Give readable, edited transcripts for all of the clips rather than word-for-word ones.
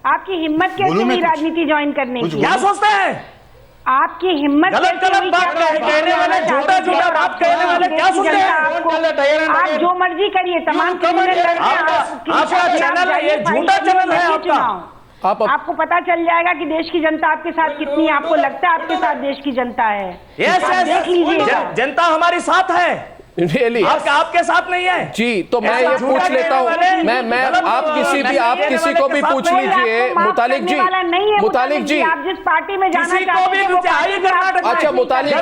आपकी हिम्मत कैसे हुई राजनीति ज्वाइन करने की? क्या सोचते हैं? आपकी हिम्मत गलत गलत बात कहने वाले, झूठा झूठा बात कहने वाले क्या सोचते हैं? आप जो मर्जी करिए, तमाम आपका चैनल है, ये झूठा चैनल है आपका। आपको पता चल जाएगा कि देश की जनता आपके साथ कितनी है। आपको लगता है आपके साथ देश की जनता है? देख लीजिए, जनता हमारे साथ है। Really? आपके साथ नहीं है जी। तो मैं ये पूछ लेता हूँ, मैं आप किसी को भी पूछ लीजिए। मुतालिक जी, मुतालिक जी, आप जिस पार्टी में जाना चाहते हैं, अच्छा मुतालिक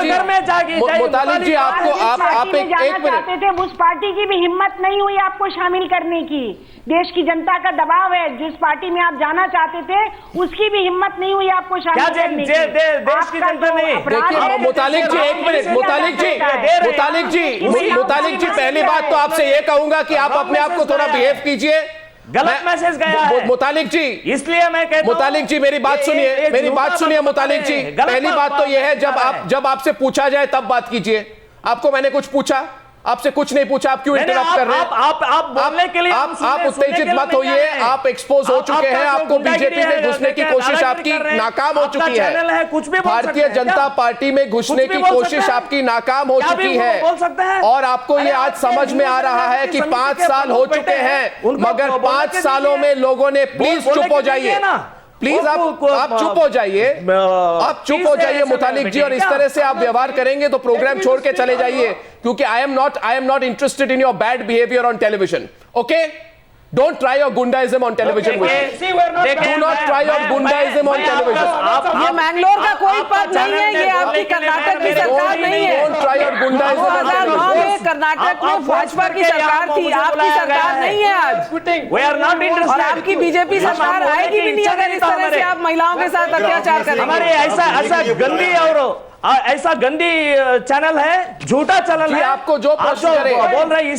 जी आपको आप एक मिनट, उस पार्टी की भी हिम्मत नहीं हुई आपको शामिल करने की। देश की जनता का दबाव है, जिस पार्टी में आप जाना चाहते थे उसकी भी हिम्मत नहीं हुई आपको शामिल करने की। देश की जनता नहीं। देखिए मुतालिक जी, एक मिनट, मुतालिक जी, पहली बात तो आपसे ये कहूंगा कि आप अपने आप को थोड़ा बिहेव कीजिए। गलत मैसेज गया है मुतालिक जी, इसलिए मैं कहता हूं। मुतालिक जी मेरी बात सुनिए, मुतालिक जी, पहली बात तो यह है जब आपसे पूछा जाए तब बात कीजिए। आपको मैंने कुछ पूछा? आपसे कुछ नहीं पूछा, आप क्यों इंटरप्ट कर रहे हैं? आप बोलने के लिए आप उत्तेजित मत होइए। आप एक्सपोज हो चुके हैं, आपको बीजेपी में घुसने की कोशिश आपकी नाकाम हो चुकी है। भारतीय जनता पार्टी में घुसने की कोशिश आपकी नाकाम हो चुकी है और आपको ये आज समझ में आ रहा है कि 5 साल हो चुके हैं, मगर 5 सालों में लोगों ने, प्लीज चुप हो जाइए, प्लीज आप चुप हो जाइए, आप चुप हो जाइए मुतालिक जी। और इस तरह से आप व्यवहार करेंगे तो प्रोग्राम छोड़ के चले जाइए, क्योंकि I am not interested in your bad behaviour on television. Okay, don't try your goondaism on television. Do not try your goondaism on television. ये मैंगलोर का कोई पद नहीं है, ये आपकी कर्नाटक की सरकार नहीं है। Don't try your goondaism on 2009 में कर्नाटक में भाजपा की सरकार थी, आपकी सरकार नहीं है आज। We are not interested। और आपकी बीजेपी सरकार आएगी भी नहीं अगर इस तरह से आप महिलाओं के साथ अत्याचार करेंगे। हमारे ऐसा गंदी और ऐसा गंदी चैनल है, झूठा चैनल है। आपको जो प्रश्न करे बोल रहे हैं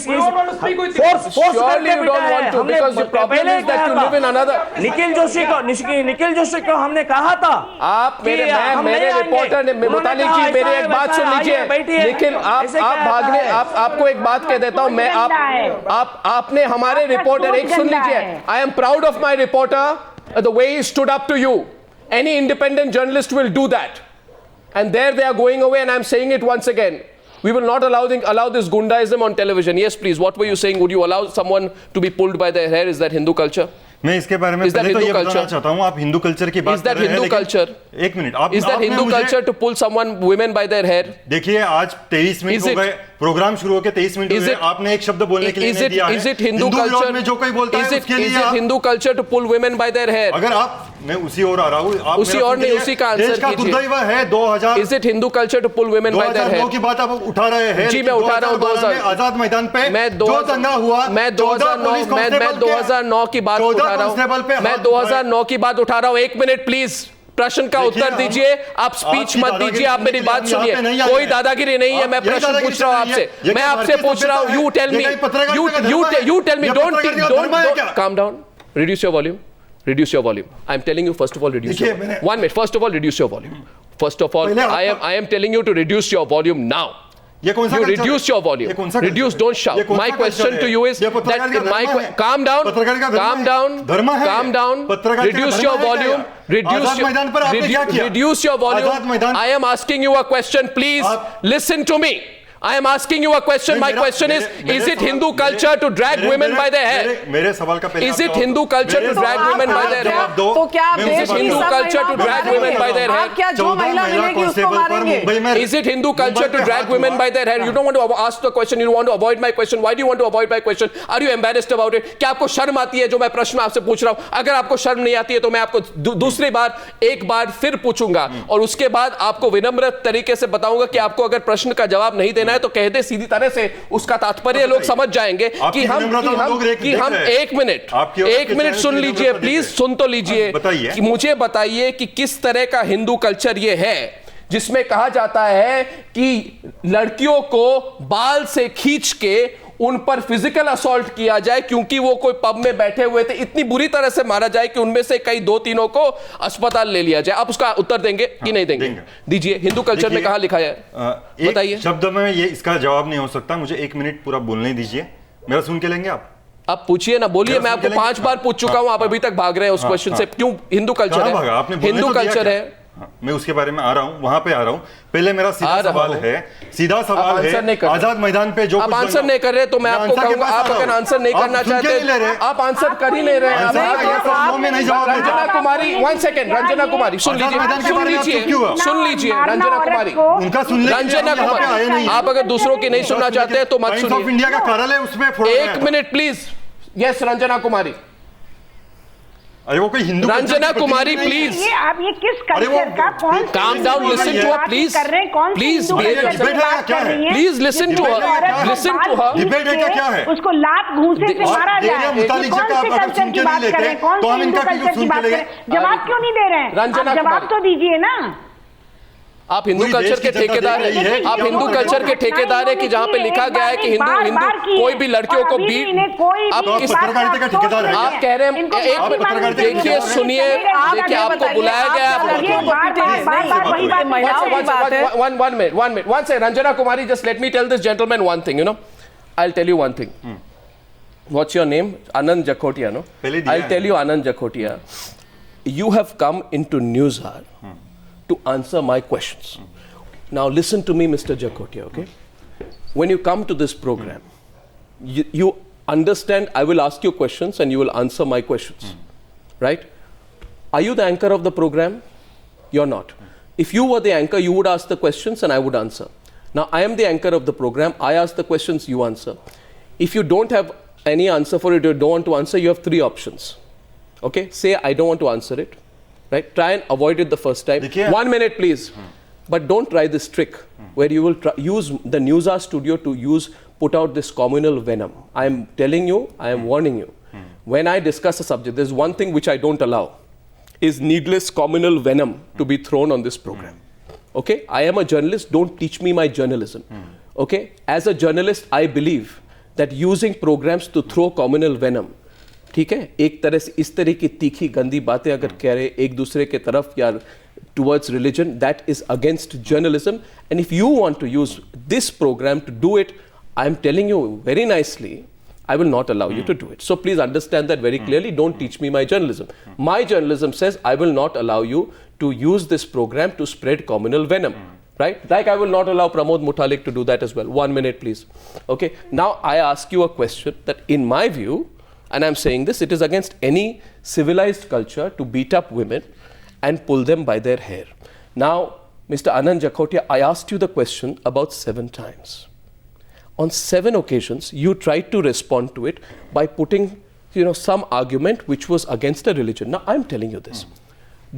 निखिल जोशी को हमने कहा था। आप मेरे रिपोर्टर ने, मुतालिक जी मेरी एक बात सुन लीजिए। निखिल आप भागने, आपको एक बात कह देता हूं मैं, आपने हमारे रिपोर्टर, एक सुन लीजिए, I am proud of my reporter the way he stood up to you. Any independent journalist will do that. And there they are going away, and I'm saying it once again. We will not allow this gundaism on television. Yes, please. What were you saying? Would you allow someone to be pulled by their hair? Is that Hindu culture? मैं इसके बारे में पहले तो ये बताना चाहता हूँ, आप हिंदू कल्चर की बात कर रहे हैं, लेकिन एक minute, Is that Hindu culture to pull someone, women by their hair? देखिए आज 23 मिनट हो गए, प्रोग्राम शुरू होके 23 मिनट हुए, आपने एक शब्द बोलने के लिए नहीं दिया है। Is it Hindu culture में जो कोई बोलता है उसके लिए Is it Hindu culture to pull women by their hair? अगर आप, मैं उसी ओर आ रहा हूँ, आप उसी और नहीं, उसी का आंसर कीजिए। दुर्दैव है 2000। Is it Hindu culture to pull women by their hair? 2002 की बात आप उठा रहे हैं। जी मैं उठा रहा हूँ 2000 आजाद मैदान पे जो दंगा हुआ, मैं 2009 की बात उठा रहा हूँ, मैं 2009 की बात उठा रहा हूँ। 1 मिनट प्लीज, प्रश्न का उत्तर दीजिए, आप स्पीच मत दीजिए, आप मेरी बात सुनिए। कोई दादागिरी नहीं है, मैं प्रश्न पूछ रहा हूं आपसे, मैं आपसे पूछ रहा हूं। You tell me, don't calm down, reduce your volume, I am telling you first of all reduce your volume. 1 minute, first of all reduce your volume. First of all I am telling you to reduce your volume now. You reduce your volume. Reduce, don't shout. My question to you is that calm down. Reduce your volume. Reduce your volume. I am asking you a question. Please listen to me. I am asking you a question. My question is it Hindu culture to drag women by their hair? मेरे सवाल का पहला, Is it Hindu culture to drag women by their hair? तो क्या आप Is it Hindu culture to drag women by their hair? आप क्या जो महिला मिलेगी उसको मारेंगे? Is it Hindu culture to drag women by their hair? You don't want to ask the question. You want to avoid my question. Why do you want to avoid my question? Are you embarrassed about it? क्या आपको शर्म आती है जो मैं प्रश्न आपसे पूछ रहा हूँ? अगर आपको शर्म नहीं आती है तो मैं आपको दूसरी बार एक बार फिर पूछूंगा और उसके बाद आपको विनम्र तरीके से बताऊंगा कि आपको अगर प्रश्न का जवाब नहीं देना है तो कह दे सीधी तरह से। उसका तात्पर्य लोग समझ जाएंगे कि हम 1 मिनट सुन लीजिए, प्लीज सुन तो लीजिए कि मुझे बताइए कि किस तरह का हिंदू कल्चर ये है जिसमें कहा जाता है कि लड़कियों को बाल से खींच के उन पर फिजिकल असॉल्ट किया जाए क्योंकि वो कोई पब में बैठे हुए थे, इतनी बुरी तरह से मारा जाए कि उनमें से कई 2-3 को अस्पताल ले लिया जाए। आप उसका उत्तर देंगे कि नहीं देंगे? दीजिए। हिंदू कल्चर में कहां लिखा है? बताइए। शब्द में ये इसका जवाब नहीं हो सकता, मुझे 1 मिनट पूरा बोलने दीजिए। मेरा सुन के लेंगे आप? आप पूछिए ना, बोलिए। मैं आपको 5 बार पूछ चुका हूं, आप अभी तक भाग रहे हैं उस क्वेश्चन से। क्यों? हिंदू कल्चर है, हिंदू कल्चर है। मैं उसके बारे में आ रहा हूं, वहां पे आ रहा हूं। पहले मेरा सीधा सवाल है, आजाद मैदान पे जो आप आंसर नहीं कर रहे, तो मैं आपको कहूंगा, आप अगर आंसर नहीं करना चाहते, आप आंसर कर ही नहीं रहे। रंजना कुमारी, 1 सेकेंड, रंजना कुमारी सुन लीजिए, रंजना कुमारी, रंजना कुमारी, आप अगर दूसरों की नहीं सुनना चाहते तो मत सुनिए। इंडिया का कार्यालय उसमें 1 मिनट प्लीज। यस, रंजना कुमारी। अरे वो कोई हिंदू, रंजना कुमारी प्लीज। ये आप ये किस कल्चर का, कौन calm down, listen to her please, please please listen to her, listen to her. Debate है क्या है? उसको लात घूंसे से मारा जाए। मुतालिक जी का अगर सुन के नहीं लेते तो हम इनका क्यों सुन के लेंगे? जवाब क्यों नहीं दे रहे हैं? रंजना, जवाब तो दीजिए ना। आप हिंदू कल्चर के ठेकेदार हैं, आप हिंदू कल्चर के ठेकेदार हैं कि जहाँ पे लिखा गया है कि हिंदू कोई भी लड़कियों को बीट, आप पत्रकारिता का ठेकेदार है। आप कह रहे हैं, एक देखिए, सुनिए, देखिए, आपको बुलाया गया। One second, Ranjana Kumari, just let me tell this gentleman one thing, I'll tell you one thing. What's your name? Anand Jakhotia, no? I'll tell you, Anand Jakhotia, you have come into Newshour to answer my questions. Now listen to me, Mr. Jakhotia, okay? When you come to this program, you understand I will ask you questions and you will answer my questions, right? Are you the anchor of the program? You're not. If you were the anchor, you would ask the questions and I would answer. Now I am the anchor of the program, I ask the questions, you answer. If you don't have any answer for it, you don't want to answer, you have 3 options. Okay, say I don't want to answer it. Right? Try and avoid it the first time. 1 minute, please. But don't try this trick where you will use the Newshour studio to put out this communal venom. I am telling you, I am warning you. When I discuss a subject, there's one thing which I don't allow, is needless communal venom to be thrown on this program. Okay? I am a journalist, don't teach me my journalism. Okay? As a journalist, I believe that using programs to throw communal venom, ठीक है, एक तरह से इस तरह की तीखी गंदी बातें अगर कह रहे एक दूसरे के तरफ या towards religion, that is against journalism. And if you want to use this program to do it, I am telling you very nicely, I will not allow you to do it. So please understand that very clearly. Don't teach me my journalism. My journalism says I will not allow you to use this program to spread communal venom. Right? Like I will not allow Pramod Muthalik to do that as well. 1 minute, please. Okay. Now I ask you a question that in my view, and I'm saying this, it is against any civilized culture to beat up women and pull them by their hair. Now, Mr. Anand Jakhotia, I asked you the question about 7 times. On 7 occasions, you tried to respond to it by putting, some argument which was against a religion. Now, I'm telling you this.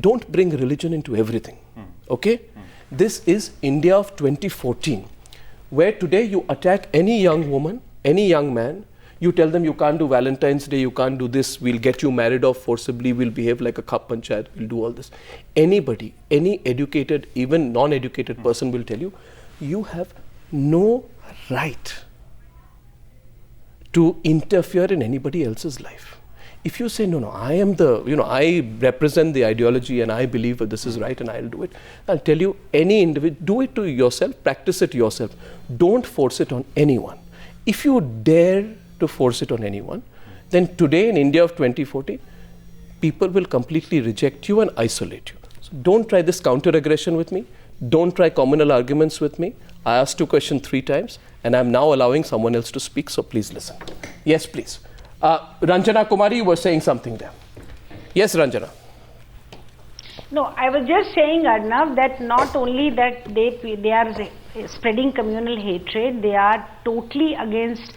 Don't bring religion into everything. Okay? This is India of 2014, where today you attack any young woman, any young man. You tell them you can't do Valentine's Day, you can't do this, we'll get you married off forcibly, we'll behave like a khap panchayat, we'll do all this. Anybody, any educated, even non-educated person will tell you, you have no right to interfere in anybody else's life. If you say, no, I am I represent the ideology and I believe that this is right and I'll do it, I'll tell you, any individual, do it to yourself, practice it yourself. Don't force it on anyone. If you dare to force it on anyone, then today in India of 2040, people will completely reject you and isolate you. So don't try this counter-aggression with me. Don't try communal arguments with me. I asked you a question 3 times and I'm now allowing someone else to speak, so please listen. Yes, please. Ranjana Kumari, you were saying something there. Yes, Ranjana. No, I was just saying, Arnab, that not only that they are spreading communal hatred, they are totally against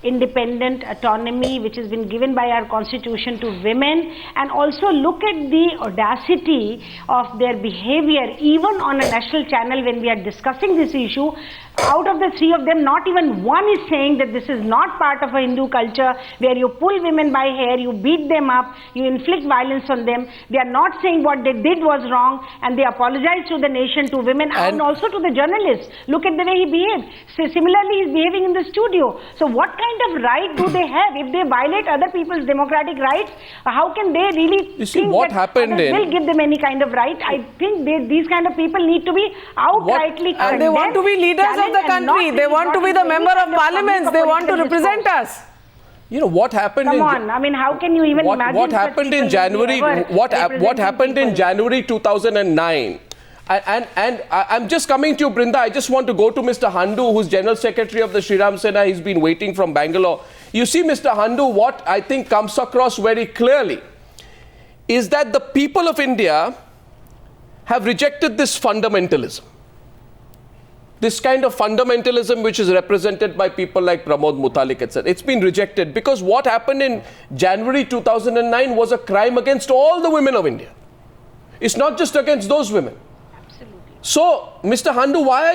independent autonomy which has been given by our constitution to women, and also look at the audacity of their behavior even on a national channel when we are discussing this issue. Out of the 3 of them, not even one is saying that this is not part of a Hindu culture where you pull women by hair, you beat them up, you inflict violence on them. They are not saying what they did was wrong, and they apologize to the nation, to women, and also to the journalists. Look at the way he behaved. So similarly, he is behaving in the studio. So what kind of right do they have? If they violate other people's democratic rights, how can they really think what that happened others will give them any kind of right? I think these kind of people need to be outrightly condemned. And they want to be leaders of the country. They want to be the member of parliaments. They want to represent us. You know what happened? Come on, I mean, how can you even imagine what such happened in people January? ever What happened in people? January 2009? And I'm just coming to you, Vrinda. I just want to go to Mr. Handu, who's General Secretary of the Sri Ram Sena. He's been waiting from Bangalore. You see, Mr. Handu, what I think comes across very clearly is that the people of India have rejected this fundamentalism. This kind of fundamentalism which is represented by people like Pramod, Muthalik, etc. It's been rejected because what happened in January 2009 was a crime against all the women of India. It's not just against those women. Absolutely. So, Mr. Handu, why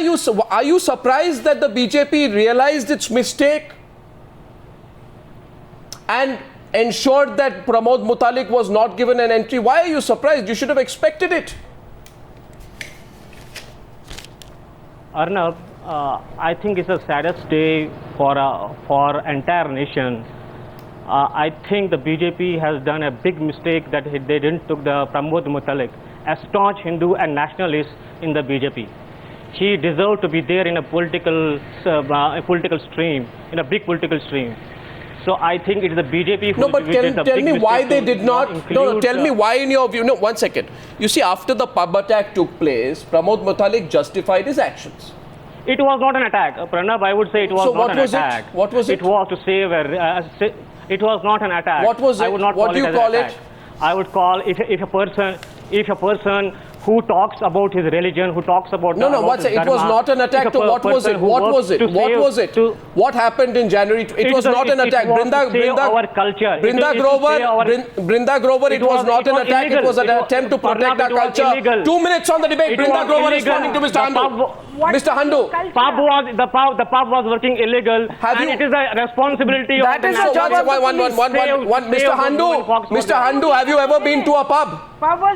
are you surprised that the BJP realized its mistake and ensured that Pramod Muthalik was not given an entry? Why are you surprised? You should have expected it. Arnab, I think it's the saddest day for entire nation. I think the BJP has done a big mistake that they didn't took the Pramod Muthalik, a staunch Hindu and nationalist in the BJP. He deserved to be there in a political stream, in a big political stream. So I think it is the BJP who No, but tell me why they did not. No, tell me why, in your view. No, 1 second. You see, after the pub attack took place, Pramod Muthalik justified his actions. It was not an attack. Pranab, I would say it was So not what an was it? attack. What was it? It was to save it was not an attack. What was it? I would not What call do you it as call an it? attack. I would call if a person who talks about his religion, who talks about No, about one his second. It was dharma, not an attack. if a What was it? person who What works was it? to What save- was it? to- What happened in January? It was not an attack. It was to save our culture. Brinda Grover, it was not an attack. It was an attempt to protect our culture. 2 minutes on the debate. Brinda Grover responding to Mr. Handu. Mr. Handu. The pub was working illegal, and it is the responsibility of That the is a national job of the police. Mr. Handu, have you ever been to a pub?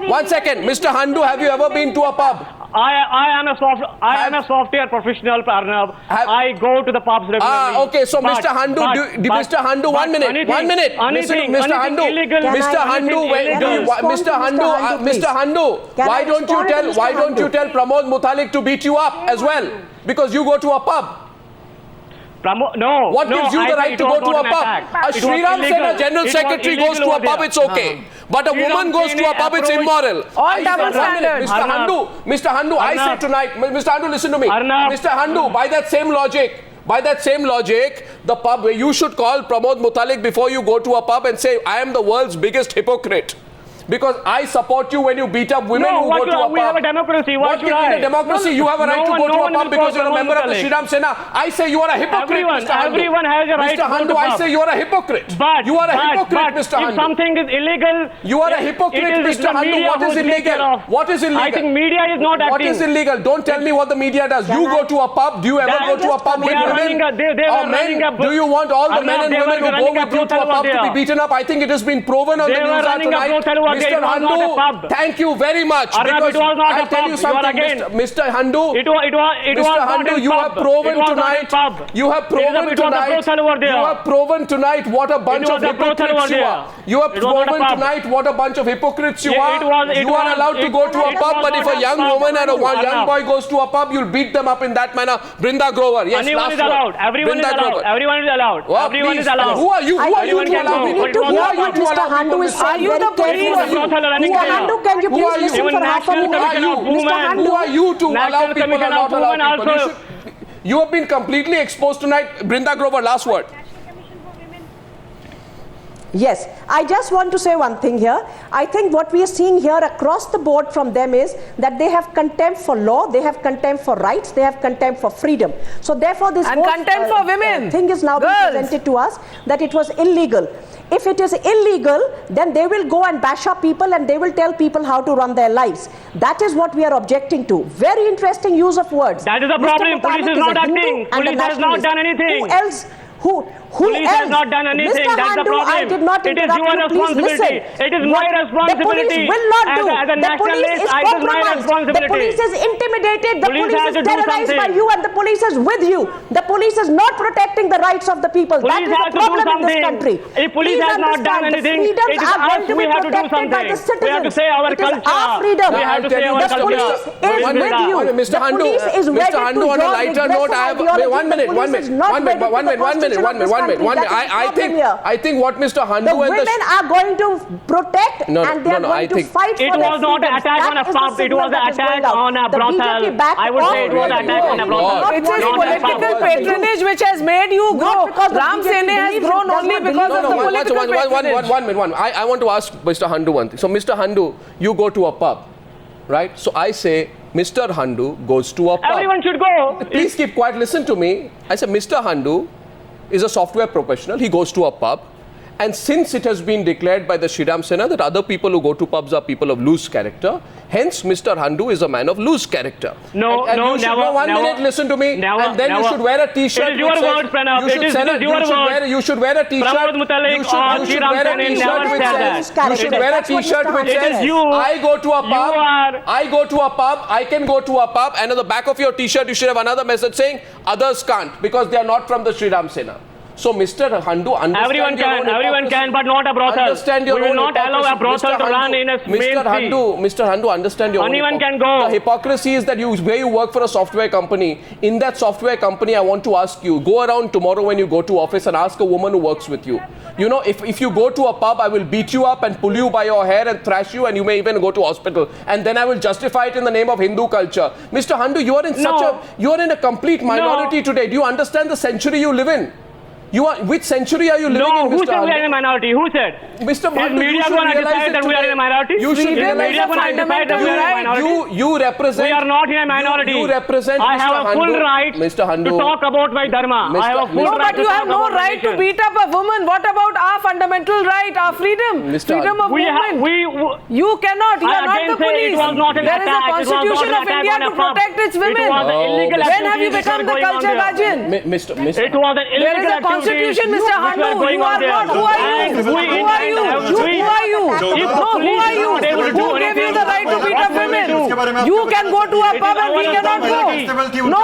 1 second. Mr. Handu, have you ever been to a pub? I am a software professional, Arnab. I go to the pubs regularly. Okay. So, Mr. Handu, Mr. Handu, 1 minute. 1 minute. Anything, Mr. Handu, illegal. Mr. Handu, Mr. Handu, why don't you tell Pramod Muthalik to beat you up as well? Because you go to a pub. No. What gives you the right to go to a pub? A Sri Ram Sena General Secretary goes to a pub, it's okay. But a woman goes to a pub, it's immoral. All double standards. Mr. Handu, I say tonight, Mr. Handu, listen to me. Arnab. Mr. Handu, by that same logic, the pub where you should call Pramod Muthalik before you go to a pub and say, I am the world's biggest hypocrite. Because I support you when you beat up women who go to a pub. We have a democracy. What gives you the democracy? You have a right to go to a pub because you're a member of the Sri Ram Sena. I say you are a hypocrite, Mr. Handu. Everyone has a right Mr. to go Handu, to a I pub. say you are a hypocrite. You are a hypocrite, Mr. Handu. If something is illegal, You are a hypocrite, Mr. Handu. What is illegal? What is illegal? I think media is not acting. What is illegal? Don't tell me what the media does. You go to a pub. Do you ever go to a pub with women? Do you want all the men and women who go with you to a pub to be beaten up? I think it has been proven on the news tonight. Mr. Handu, thank you very much. Arnab, it was not I'll a tell pub. you something, Mr. Handu. It was Mr. Handu, you have proven tonight. You have proven tonight what a bunch of hypocrites you are. You have proven tonight what a bunch of hypocrites you are. You are allowed to go to a pub, but if a young woman and a young boy goes to a pub, you'll beat them up in that manner. Brinda Grover, yes, Anyone is allowed. Everyone is allowed. Everyone is allowed. Everyone is allowed. Who are you? Who are you to allow We need to hear what Mr. Handu is saying. Are you the police? Mr. Handu, can you please listen for half a minute? Mr. Handu, Who are you to allow people or not allow people? Also. You have been completely exposed tonight. Brinda Grover, last word. Yes, I just want to say one thing here. I think what we are seeing here across the board from them is that they have contempt for law, they have contempt for rights, they have contempt for freedom. So therefore this And contempt for women. Thing is now being presented to us that it was illegal. If it is illegal, then they will go and bash up people and they will tell people how to run their lives. That is what we are objecting to. Very interesting use of words. That is the problem. Police is not acting. Police has not done anything. Who else? Who police else? has not done anything. Mr. That's the Handu, problem. I did not It is interrupt your you. Please responsibility. listen. It is my responsibility. The police will not do. As a The police nationalist, is it is my compromised. responsibility. The police is intimidated. The Police police has is to do terrorized by something. you and the police is with you. The police is not protecting the rights of the people. That Police is has the to do problem in this something. country. If police Please has not done understand, anything, the freedoms it is are us. going to We be have to do protected by the something. We have to citizens. say our It is culture. our freedom. We have to say our The culture. police is with you. Mr. Handu, The police is Mr. ready Handu, to on a draw lighter regressive note, I have ideology. one minute. The police is not ready to the constitution of this country. One minute. That is the problem here. I think what Mr. Handu The women are going to protect and they are going to fight for it their was not an freedoms. attack on a That is the pub. It signal was an that is going attack out. on a The brothel. BJP backed I would say it was an attack on a brothel. It is political patronage which has made you grow. Ram Sena has grown only because of the political patronage. One minute. I want to ask Mr. Handu one thing. So, Mr. Handu, you go to a pub, right? So, I say, Mr. Handu goes to a pub. Everyone should go. Please keep quiet. Listen to me. I said, Mr. Handu is a software professional. He goes to a pub. And since it has been declared by the Shriram Sena that other people who go to pubs are people of loose character, hence Mr. Handu is a man of loose character. No, and no, you should, never. One minute, listen to me. Never, and then never. you should wear a t-shirt. It is your words, Pranab. It is your words. You should wear a t-shirt. Pramod, Muthalik, or Shriram Sena never said that. You should wear a t-shirt which It says, is you. I go to a pub. You are. I go to a pub. I can go to a pub. And on the back of your t-shirt, you should have another message saying, others can't because they are not from the Shriram Sena. So, Mr. Handu, understand everyone can, but not a brothel. Understand your we will not allow a brothel to run in a main street. Mr. Handu, understand your Anyone can go. The hypocrisy is that where you work for a software company. In that software company, I want to ask you, go around tomorrow when you go to office and ask a woman who works with you. You know, if you go to a pub, I will beat you up and pull you by your hair and thrash you, and you may even go to hospital. And then I will justify it in the name of Hindu culture. Mr. Handu, you are in a complete minority today. Do you understand the century you live in? Which century are you living in, Mr. Who said we are in a minority? Who said? Mr. Handu, is media going to decide that we are in a minority? You should realize media going to decide that we are in a minority? You represent... We are not in a minority. You represent I have a full right Mr. Handu, to talk about my dharma. I have a full No, right but you have no right to beat up a woman. What about our fundamental right, our freedom? Freedom of movement. You cannot. You are not the police. There is a constitution of India to protect its women. When have you become the culture guardian? It was an illegal activity. There is a constitution, Mr. Handu. You are not. Who are you? Who are you? Who are you? Who are you? Who gave you the right to beat up women? You can go to a pub and we cannot go. No,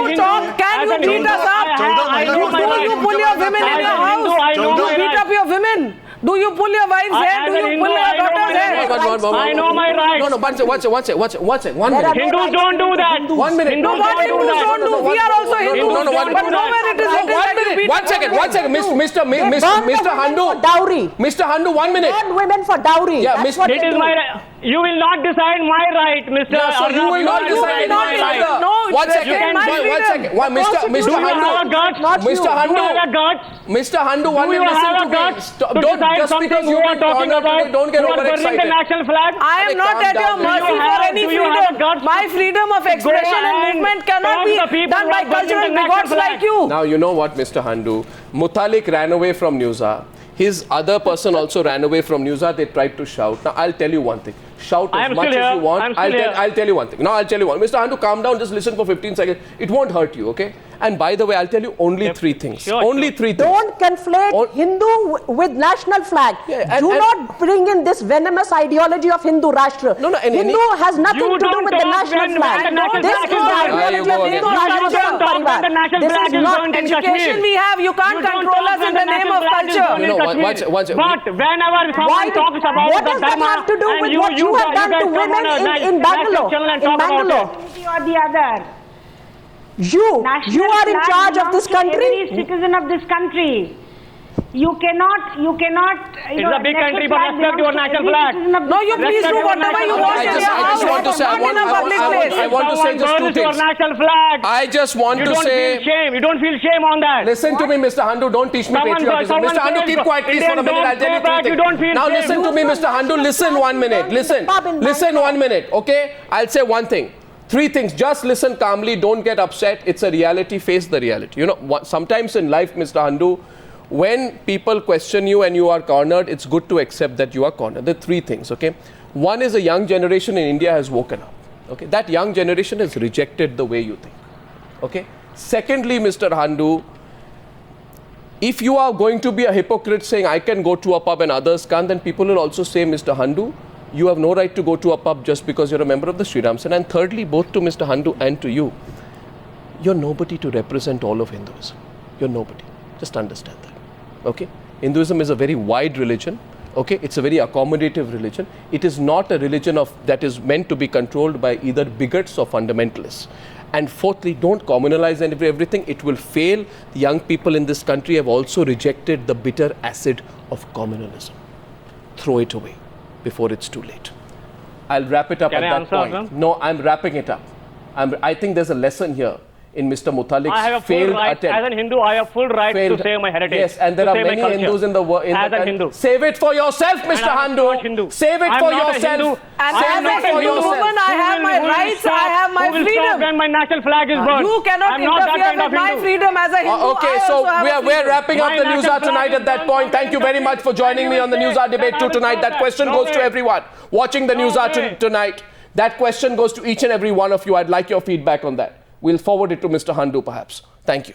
you talk. Can you beat us up? Do you pull your women in your house? Do you beat up your women? Do you pull your wives' hair? Do you pull your daughter's hair? I know my rights. No, one second. 1 minute. Hindus don't do that. 1 minute. No, what Hindus don't do? We are also Hindus. But nowhere it is written that you beat up. One second. Mr. Handu. Dowry. Mr. Handu, 1 minute. Burn women for dowry. Yeah, That's what It they is do. my right. You will not decide my right, Mr. Yeah, so you will not decide my right. No, One it's second. my One second. Mr. Do you have a Handu. guts? Mr. Do you have a Handu. guts? Mr. Handu, 1 Do you minute. have Listen a to me. guts to decide Just something because you are talking about? Don't get You are burning the overexcited. national flag. I am not at your mercy for any freedom. My freedom of expression and movement cannot be done by cultural bigots like you. Now, you know what, Mr. Handu? Muthalik ran away from Newshour. His other person also ran away from Newshour. They tried to shout. Now, I'll tell you one thing. Shout as much as you want. I'll tell you one thing. Now, I'll tell you one. Mr. Handu, calm down. Just listen for 15 seconds. It won't hurt you, okay? And by the way, I'll tell you only three things. Only three things. Don't conflate Hindu with national flag. Yeah, Do not bring in this venomous ideology of Hindu Rashtra. No, Hindu has nothing to do with the national flag. This is the ideology of Hindu Rashtra. This is not Education we have, you can't control us in the name of culture. But whenever someone talks about what the does that dharma have to do with and what you have done to women in Bangalore? Or the other. You are in charge of this country. Every citizen of this country. You cannot. It's a big country, but respect your national flag. No, you please do whatever you want in your house. I just want to say, I want to say just two Your things. national flag. I just want to say. You don't feel shame on that. Listen to me, Mr. Handu. Don't teach me patriotism. Mr. Handu, keep quiet, please, for a minute. I'll tell you two things. Now listen to me, Mr. Handu. Listen 1 minute. Listen 1 minute. Okay? I'll say one thing. 3 things. Just listen calmly. Don't get upset. It's a reality. Face the reality. You know, sometimes in life, Mr. Handu, when people question you and you are cornered, it's good to accept that you are cornered. There are 3 things, okay? One is a young generation in India has woken up, okay? That young generation has rejected the way you think, okay? Secondly, Mr. Handu, if you are going to be a hypocrite saying, I can go to a pub and others can't, then people will also say, Mr. Handu, you have no right to go to a pub just because you're a member of the Shriram Sena. And thirdly, both to Mr. Handu and to you, you're nobody to represent all of Hinduism. You're nobody. Just understand that. Okay, Hinduism is a very wide religion. Okay, it's a very accommodative religion. It is not a religion that is meant to be controlled by either bigots or fundamentalists. And fourthly, don't communalize everything. It will fail. The young people in this country have also rejected the bitter acid of communalism. Throw it away before it's too late. I'll wrap it up at that point. No, I'm wrapping it up. I think there's a lesson here in Mr. Muthalik's failed attempt. As a Hindu, I have full right to say my heritage. Yes, and there are many Hindus in the world. As a Hindu. Save it for yourself, Mr. Handu. Save it for yourself. And as a Hindu woman, I have my rights, I have my freedom. When my national flag is burned. You cannot interfere with my freedom as a Hindu. Okay, so we're wrapping up the Newshour tonight at that point. Thank you very much for joining me on the Newshour Debate 2 tonight. That question goes to everyone watching the Newshour tonight. That question goes to each and every one of you. I'd like your feedback on that. We'll forward it to Mr. Handu perhaps. Thank you.